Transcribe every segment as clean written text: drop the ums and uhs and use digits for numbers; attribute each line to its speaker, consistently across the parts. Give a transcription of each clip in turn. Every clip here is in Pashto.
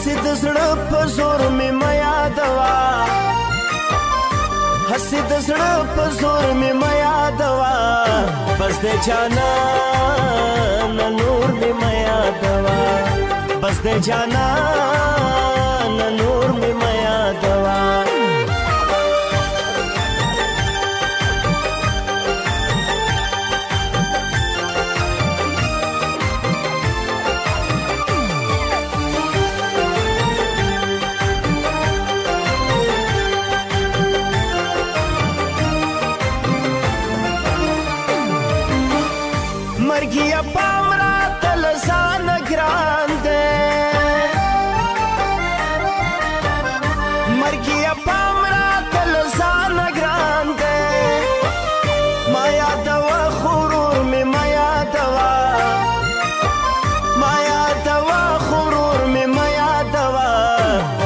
Speaker 1: هسې د زړه په زور مې مه یادوه هسې د زړه په زور مې مه یادوه بس د جانانه نور مې مه یادوه بس د جانانه نور مې مه یادوه مرګیا پام راته له ځانه ګران دی مرګیا پام راته له ځانه ګران دی ما یادوه غرور مې مه یادوه ما یادوه غرور مې مه یادوه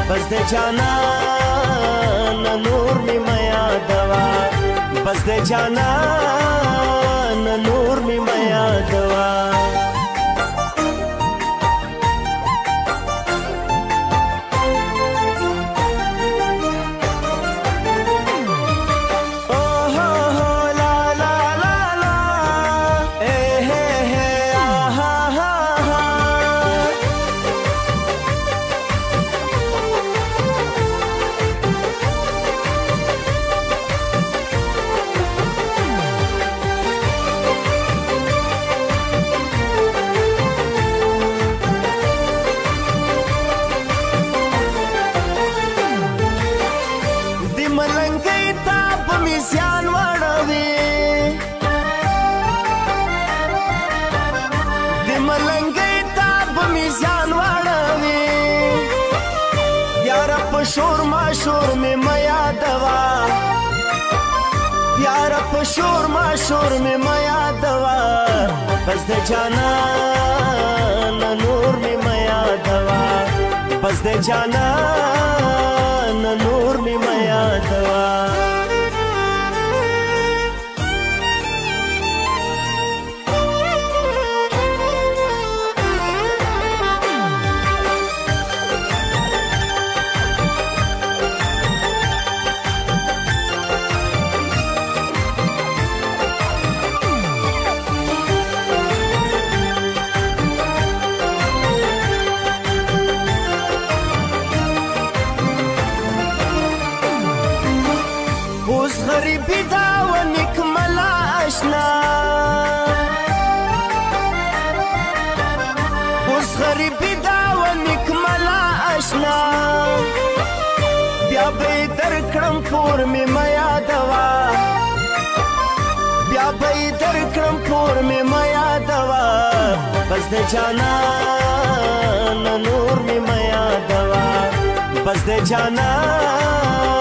Speaker 1: بس د جانانه نور مې مه یادوه بس د جانانه نور مې مه یادوه شور ما شور مې مه یادوه یاره په شور ما شور مې مه یادوه بس د جانانه نور مې مه یادوه بس د جانانه نور مې مه یادوه اوس غریبي دا و نکمله اشنا اوس غریبي دا و نکمله اشنا بیا به یې درکړم پور مې مه یادوه بیا به یې درکړم پور مې مه یادوه بس د جانانه نور مې مه یادوه بس د جانانه